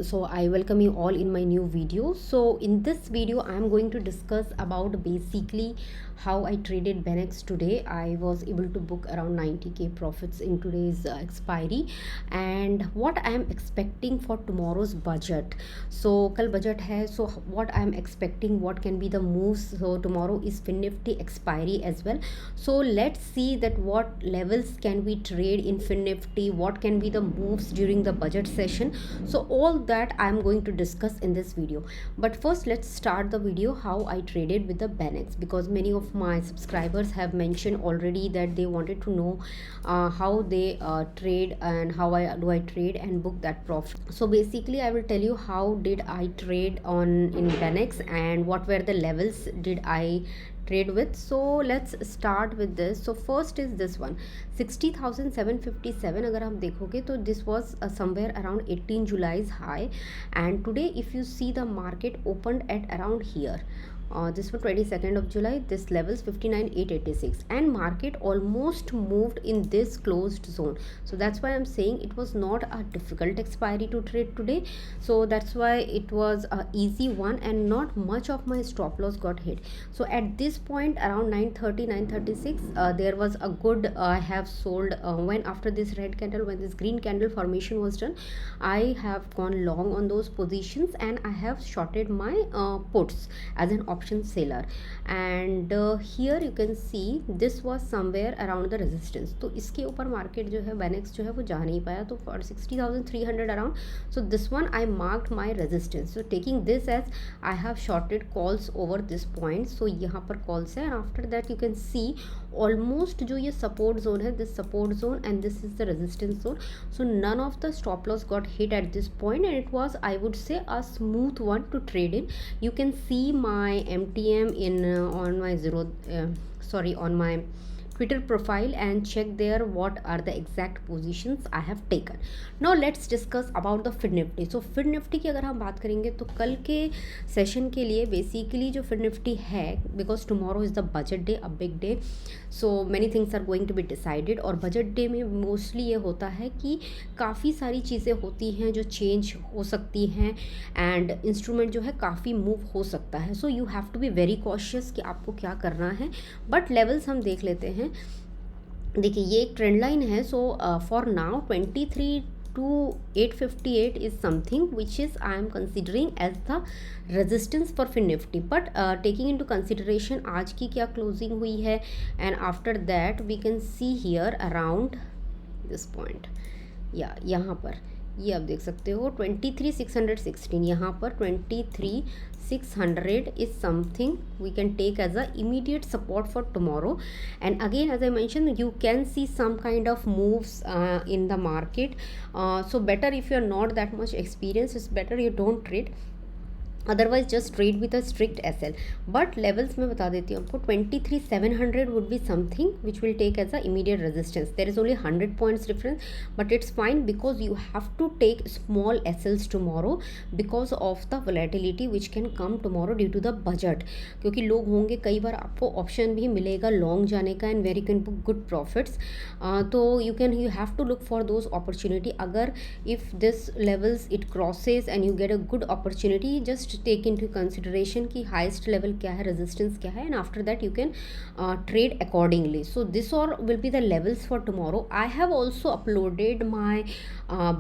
So I welcome you all in my new video. So in this video I am going to discuss about basically how I traded Benex today. I was able to book around 90k profits in today's expiry, and what I am expecting for tomorrow's budget. So kal budget hai, so what I am expecting, what can be the moves. So tomorrow is FinNifty expiry as well, so let's see that what levels can we trade in FinNifty, what can be the moves during the budget session. So all that I'm going to discuss in this video. But first let's start the video how I traded with the Benex, because many of my subscribers have mentioned already that they wanted to know how they trade and how I trade and book that profit. So basically I will tell you how did I trade on in Benex and what were the levels did I trade with. So let's start with this. So first is this one 60,757. अगर आप देखोगे तो this was somewhere around 18 July's high, and today if you see the market opened at around here. This was 22nd of July, this levels 59,886, and market almost moved in this closed zone. So that's why I'm saying it was not a difficult expiry to trade today. So that's why it was a easy one and not much of my stop loss got hit. So at this point around 9:30, 9:36, there was a good I have sold when after this red candle, when this green candle formation was done, I have gone long on those positions and I have shorted my puts as an option seller. And here you can see this was somewhere around the resistance. तो इसके ऊपर market जो है Benex जो है वो जा नहीं पाया, तो for 60,300 around. So this one I marked my resistance. So taking this as I have shorted calls over this point. So यहाँ पर calls है, and after that you can see almost जो ये support zone है, this support zone and this is the resistance zone. So none of the stop loss got hit at this point, and it was, I would say, a smooth one to trade in. You can see my MTM in on my on my Twitter profile and check there what are the exact positions I have taken. Now let's discuss about the FinNifty. So FinNifty की अगर हम बात करेंगे तो कल के session के लिए बेसिकली जो FinNifty है, because tomorrow is the budget day, a big day, so many things are going to be decided. और बजट डे में मोस्टली ये होता है कि काफ़ी सारी चीज़ें होती हैं जो चेंज हो सकती हैं, एंड इंस्ट्रूमेंट जो है काफ़ी मूव हो सकता है. So you have to be very cautious कि आपको क्या करना है. बट लेवल्स हम देख लेते हैं. देखिए ये एक ट्रेंड लाइन है. So for now 23 to 858 is something which is I am considering as the resistance for FinNifty. But taking into consideration आज की क्या closing हुई है, and after that we can see here around this point, यहाँ पर ये आप देख सकते हो 23,616. यहाँ पर 23,600 is something we can take as a immediate support for tomorrow. And again, as I mentioned, you can see some kind of moves in the market. So better, if you are not that much experienced, it's better you don't trade. Otherwise just trade with a strict SL. But levels में बता देती हूँ आपको 23,700 would be something which will take as a immediate resistance. There is only 100 points difference, but it's fine because you have to take small SLs tomorrow because of the volatility which can come tomorrow due to the budget. क्योंकि लोग होंगे, कई बार आपको option भी मिलेगा long जाने का, and where you can book good profits. तो you have to look for those opportunity. अगर if this levels it crosses and you get a good opportunity, just take into consideration कि highest level क्या है, resistance क्या है, and after that you can trade accordingly. So this all will be the levels for tomorrow. I have also uploaded my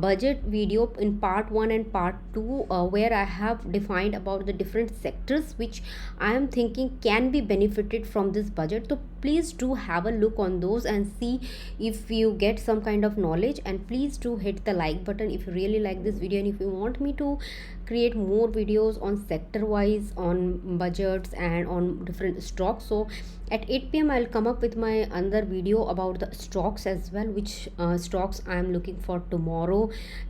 budget video in part 1 and part 2 where I have defined about the different sectors which I am thinking can be benefited from this budget. So please do have a look on those and see if you get some kind of knowledge, and please do hit the like button if you really like this video, and if you want me to create more videos on sector wise, on budgets and on different stocks. So at 8 p.m. I'll come up with my another video about the stocks as well, which stocks I am looking for tomorrow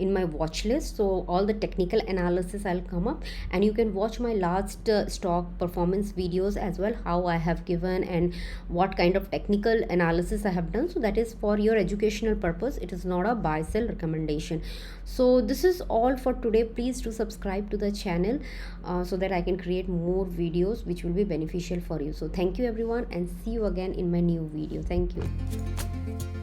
in my watch list. So all the technical analysis I'll come up, and you can watch my last stock performance videos as well, how I have given and what kind of technical analysis I have done. So that is for your educational purpose, it is not a buy sell recommendation. So this is all for today. Please do subscribe to the channel so that I can create more videos which will be beneficial for you. So thank you everyone, and see you again in my new video. Thank you.